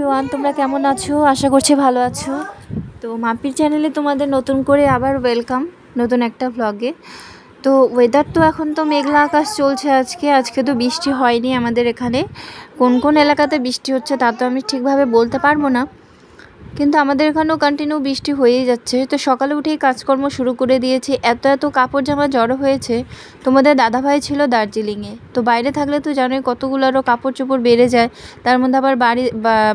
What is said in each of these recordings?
Everyone, তোমরা কেমন আছো? আশা করছি ভালো আছো। তো মাপির চ্যানেলে তোমাদের নতুন করে আবার ওয়েলকাম নতুন একটা ব্লগে। তো ওয়েদার তো এখন তো মেঘলা আকাশ চলছে। আজকে তো বৃষ্টি হয়নি আমাদের এখানে। কোন কোন এলাকাতে বৃষ্টি হচ্ছে তা তো আমি ঠিকভাবে বলতে পারবো না, কিন্তু আমাদের এখানেও কন্টিনিউ বৃষ্টি হয়েই যাচ্ছে। তো সকালে উঠেই কাজকর্ম শুরু করে দিয়েছি। এত কাপড় জামা জড়ো হয়েছে। তোমাদের দাদাভাই ছিল দার্জিলিংয়ে, তো বাইরে থাকলে তো জানোই কতগুলো আরও কাপড় চোপড় বেড়ে যায়। তার মধ্যে আবার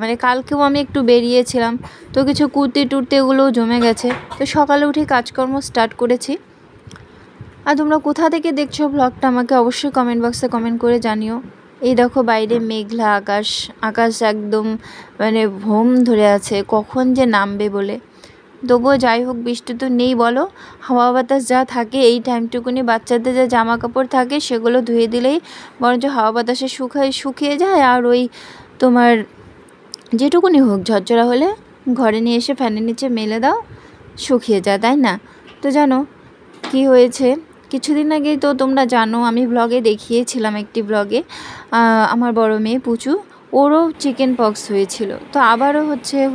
মানে কালকেও আমি একটু বেরিয়েছিলাম, তো কিছু কুর্তি টুর্তি এগুলোও জমে গেছে। তো সকালে উঠেই কাজকর্ম স্টার্ট করেছি। আর তোমরা কোথা থেকে দেখছো ব্লগটা আমাকে অবশ্যই কমেন্ট বক্সে কমেন্ট করে জানিও। এই দেখো বাইরে মেঘলা আকাশ একদম মানে ভোম ধরে আছে, কখন যে নামবে বলে। তবুও যাই হোক, বৃষ্টি তো নেই বলো। হাওয়া বাতাস যা থাকে এই টাইমটুকুনি বাচ্চাদের যা জামা কাপড় থাকে সেগুলো ধুয়ে দিলেই বরঞ্চ হাওয়া বাতাসে শুকিয়ে যায়। আর ওই তোমার যেটুকুনি হোক ঝরঝরা হলে ঘরে নিয়ে এসে ফ্যানের নিচে মেলে দাও, শুকিয়ে যায়, তাই না? তো জানো কি হয়েছে? কিছুদিন আগেই তো তোমরা জানো, আমি ব্লগে দেখিয়েছিলাম, একটি ব্লগে আমার বড় মেয়ে পুচু, ওরও চিকেন পক্স হয়েছিল। তো আবারও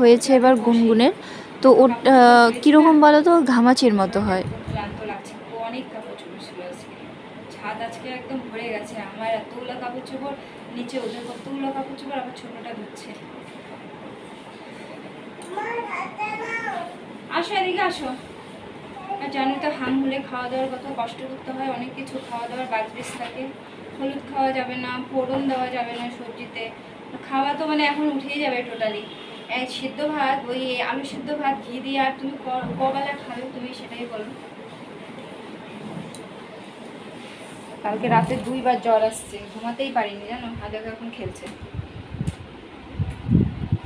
হয়েছে এবার গুনগুনের। তো ওটা কীরকম বলো তো, ঘামাচির মতো হয়। অনেক কাপড় চোপড় ছিল আজকে, ছাদ আজকে একদম ভরে গেছে। আমার এতগুলো কাপড় চোপড়, নিচে ওদের কতগুলো কাপড় চোপড়, আবার ছোটটা ধুচ্ছে। আসো এদিকে আসো। আর জানো তো হাম হলে খাওয়া দাওয়ার কত কষ্ট করতে হয়, অনেক কিছু খাওয়া দাওয়ার বাজবিজ থাকে। হলুদ খাওয়া যাবে না, ফোড়ন দেওয়া যাবে না সবজিতে। খাওয়া তো মানে এখন উঠেই যাবে টোটালি। সিদ্ধ ভাত, ওই আলু সিদ্ধ ভাত ঘি দিয়ে, আর তুমি কবেলা খাবে তুমি সেটাই বলো। কালকে রাতে 2 বার জ্বর আসছে, ঘুমাতেই পারিনি জানো। আগে এখন খেলছে,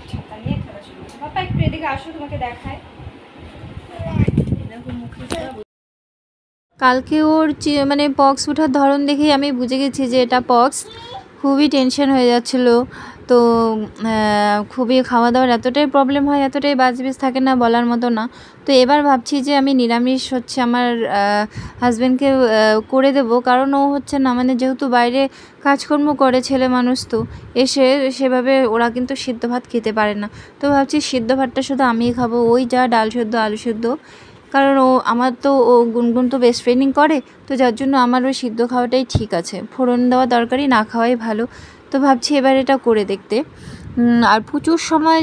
ছাতা নিয়ে খেলা শুরু করছে। বাবা একটু এদিকে আসো, তোমাকে দেখায়। দেখো মুখে কালকে ওর মানে পক্স ওঠার ধরন দেখেই আমি বুঝে গেছি যে এটা পক্স। খুবই টেনশন হয়ে যাচ্ছিলো। তো খুবই খাওয়া দাওয়ার এতটাই প্রবলেম হয়, এতটাই বাজবিজ থাকে না বলার মতো না। তো এবার ভাবছি যে আমি নিরামিষ আমার হাজব্যান্ডকে করে দেব, কারণ ও না মানে যেহেতু বাইরে কাজকর্ম করে, ছেলে মানুষ তো এসে সেভাবে ওরা কিন্তু সিদ্ধ ভাত খেতে পারে না। তো ভাবছি সিদ্ধ ভাতটা শুধু আমিই খাবো, ওই যা ডাল সেদ্ধ আলু সেদ্ধ। কারণ ও গুনগুন তো বেস্ট ফ্রেন্ডিং করে, তো যার জন্য আমার ওই সিদ্ধ খাওয়াটাই ঠিক আছে, ফোড়ন দেওয়া দরকারি না খাওয়াই ভালো। তো ভাবছি এবার এটা করে দেখতে। আর পুজোর সময়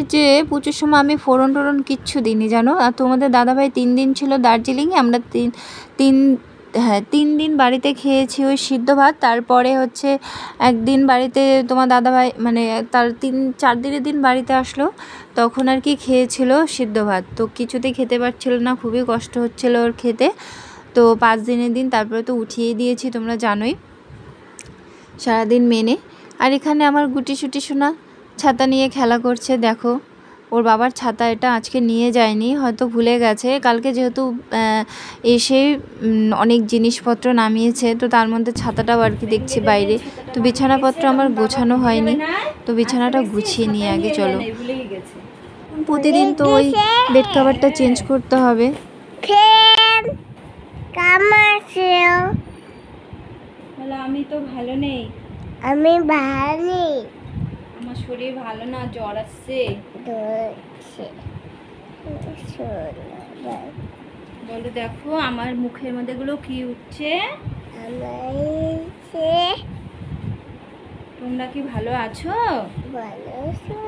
আমি ফোড়ন টোড়ন কিচ্ছু দিইনি জানো। আর তোমাদের দাদাভাই 3 দিন ছিল দার্জিলিংয়ে, আমরা 3 দিন বাড়িতে খেয়েছি ওই সিদ্ধ ভাত। তারপরে একদিন বাড়িতে তোমার দাদাভাই মানে তার 3-4 দিনের দিন বাড়িতে আসলো, তখন আর কি খেয়েছিল সিদ্ধ ভাত। তো কিছুতেই খেতে পারছিল না, খুবই কষ্ট হচ্ছিল ওর খেতে। তো 5 দিনের দিন তারপরে তো উঠিয়ে দিয়েছি, তোমরা জানোই, সারাদিন মেনে। আর এখানে আমার গুটি সুটি সোনা ছাতা নিয়ে খেলা করছে। দেখো ওর বাবার ছাতা, এটা আজকে নিয়ে যায়নি, হয়তো ভুলে গেছে। কালকে যেহেতু এসে অনেক জিনিসপত্র নামিয়েছে, তো তার মধ্যে ছাতাটাও আর কি দেখছি বাইরে। তো বিছানাপত্র আমার গোছানো হয়নি, তো বিছানাটা গুছিয়ে নিয়ে আগে চলো। প্রতিদিন তো ওই বেড কভারটা চেঞ্জ করতে হবে। আমি তো ভালো নেই, আমি ভালো নেই, আমার শরীর ভালো না, জ্বর আসছে। বলো দেখো আমার মুখের মধ্যে গুলো কি উঠছে। তোমরা কি ভালো আছো? ভালো আছো?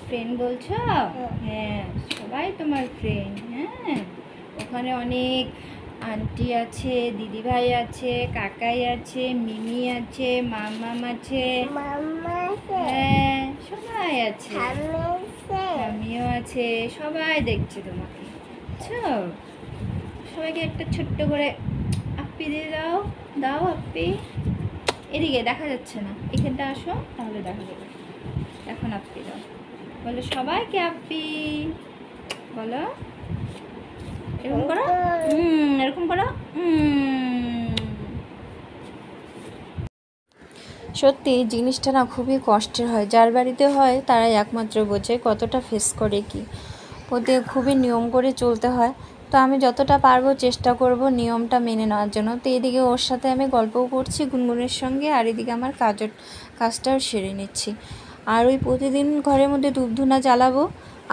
ফ্রেন্ড বলছো? হ্যাঁ, সবাই তোমার ফ্রেন্ড। হ্যাঁ, ওখানে অনেক আন্টি আছে, দিদিভাই আছে, কাকাই আছে, মিমি আছে, মামাম আছে, হ্যাঁ সবাই আছে, আমিও আছে। সবাই দেখছে তোমাকে, বুঝছো? সবাইকে একটা ছোট্ট করে আপ্পি দিয়ে দাও। দাও আপ্পি। এদিকে দেখা যাচ্ছে না, এখানটা আসো তাহলে দেখা যাবে। এখন আপ্পি দাও, বলো সবাইকে আপ্পি বলো। এরকম করো, এরকম করো। সত্যি জিনিসটা না খুবই কষ্টের হয়, যার বাড়িতে হয় তারাই একমাত্র বোঝে কতটা ফেস করে কি। ওদের খুবই নিয়ম করে চলতে হয়। তো আমি যতটা পারবো চেষ্টা করব নিয়মটা মেনে নেওয়ার জন্য। তো এদিকে ওর সাথে আমি গল্পও করছি গুনগুনের সঙ্গে, আর এদিকে আমার কাজটাও সেরে নিচ্ছি। আর ওই প্রতিদিন ঘরের মধ্যে ধূপধুনা জ্বালাবো,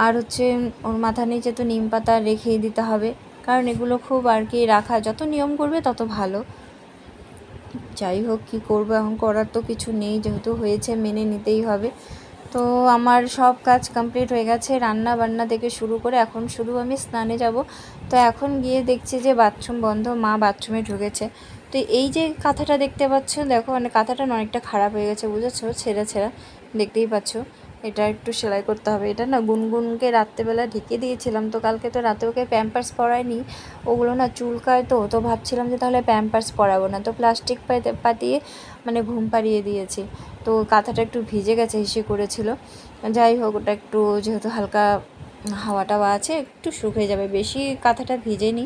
আর হচ্ছে ওর মাথার নিচে তো নিম পাতা রেখেই দিতে হবে, কারণ এগুলো খুব আর কি রাখা, যত নিয়ম করবে তত ভালো। যাই হোক, কী করবো, এখন করার তো কিছু নেই, যেহেতু হয়েছে মেনে নিতেই হবে। তো আমার সব কাজ কমপ্লিট হয়ে গেছে, রান্না বান্না থেকে শুরু করে এখন শুধু আমি স্নানে যাব। তো এখন গিয়ে দেখছি যে বাথরুম বন্ধ, মা বাথরুমে ঢুকেছে। তো এই যে কাঁথাটা দেখতে পাচ্ছ, দেখো মানে কাঁথাটা অনেকটা খারাপ হয়ে গেছে, বুঝেছো, ছেঁড়া ছেঁড়া দেখতেই পাচ্ছ। এটা একটু সেলাই করতে হবে। এটা না গুনগুনকে রাত্রেবেলা ঢেকে দিয়েছিলাম, তো কালকে তো রাতে ওকে প্যাম্পার্স পরাইনি, ওগুলো না চুলকায়, তো ভাবছিলাম যে তাহলে প্যাম্পার্স পরাবো না, তো প্লাস্টিক পাতিয়ে মানে ঘুম পাড়িয়ে দিয়েছি। তো কাঁথাটা একটু ভিজে গেছে, হিসে করেছিল। যাই হোক, ওটা একটু যেহেতু হালকা হাওয়া টাওয়া আছে একটু শুকিয়ে যাবে, বেশি কাঁথাটা ভিজেনি।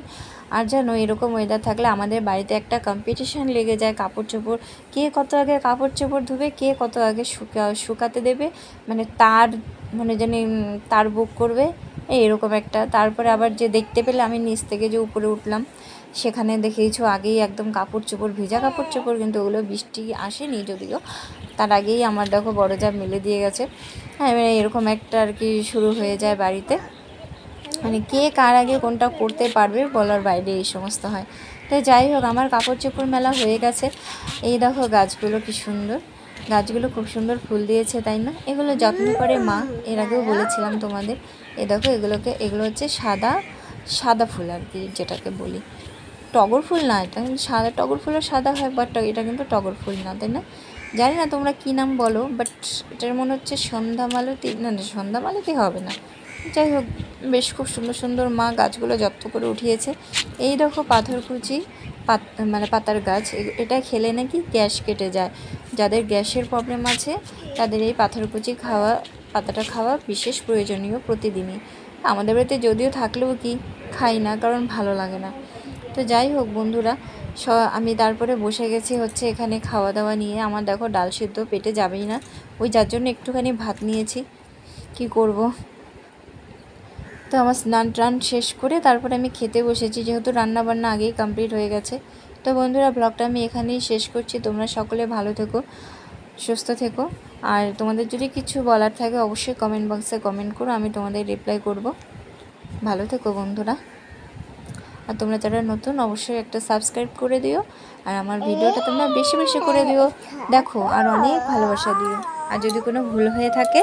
আর জানো, এরকম ওয়েদার থাকলে আমাদের বাড়িতে একটা কম্পিটিশান লেগে যায়, কাপড় চোপড় কে কত আগে কাপড় চোপড় ধুবে, কে কত আগে শুকাতে দেবে, মানে মানে জানি তার বুক করবে, এরকম একটা। তারপরে আবার যে দেখতে পেলে আমি নিচ থেকে যে উপরে উঠলাম, সেখানে দেখেইছো আগেই একদম কাপড় চোপড় ভিজা কাপড় চোপড়, কিন্তু ওগুলো বৃষ্টি আসেনি যদিও, তার আগেই আমার দেখো বড় যা মেলে দিয়ে গেছে। হ্যাঁ, এবারে এরকম একটা আর কি শুরু হয়ে যায় বাড়িতে, মানে কে কার আগে কোনটা করতে পারবে বলার বাইরে এই সমস্ত হয়। তাই যাই হোক, আমার কাপড় চোপড় মেলা হয়ে গেছে। এই দেখো গাছগুলো কি সুন্দর, গাছগুলো খুব সুন্দর ফুল দিয়েছে, তাই না? এগুলো যত্ন করে মা, এর আগেও বলেছিলাম তোমাদের। দেখো এগুলো হচ্ছে সাদা ফুল আর কি, যেটাকে বলি টগর ফুল না, এটা কিন্তু সাদা, টগর ফুলও সাদা হয়, বাট এটা কিন্তু টগর ফুল না, তাই না? জানি না তোমরা কী নাম বলো, বাট এটার মনে হচ্ছে সন্ধ্যা মালতী, না সন্ধ্যা মালতী হবে না। যাই হোক, বেশ খুব সুন্দর সুন্দর মা গাছগুলো যত্ন করে উঠিয়েছে। এই দেখো পাথরকুচি মানে পাতার গাছ, এটা খেলে নাকি গ্যাস কেটে যায়, যাদের গ্যাসের প্রবলেম আছে তাদের এই পাথরকুচি পাতাটা খাওয়া বিশেষ প্রয়োজনীয় প্রতিদিনই। আমাদের বাড়িতে যদিও থাকলেও কি খাই না, কারণ ভালো লাগে না। তো যাই হোক বন্ধুরা, আমি তারপরে বসে গেছি হচ্ছে এখানে খাওয়া দাওয়া নিয়ে। আমার দেখো ডাল সিদ্ধ পেটে যাবেই না, ওই যার জন্য একটুখানি ভাত নিয়েছি, কি করব। তো আমার স্নান টান শেষ করে তারপরে আমি খেতে বসেছি, যেহেতু রান্না বান্না আগেই কমপ্লিট হয়ে গেছে। তো বন্ধুরা, ব্লগটা আমি এখানেই শেষ করছি। তোমরা সকলে ভালো থেকো, সুস্থ থেকো, আর তোমাদের যদি কিছু বলার থাকে অবশ্যই কমেন্ট বক্সে কমেন্ট করো, আমি তোমাদের রিপ্লাই করব। ভালো থেকো বন্ধুরা। আর তোমরা যারা নতুন অবশ্যই একটা সাবস্ক্রাইব করে দিও, আর আমার ভিডিওটা তোমরা বেশি বেশি করে দিও, দেখো আর অনেক ভালোবাসা দিও। আর যদি কোনো ভুল হয়ে থাকে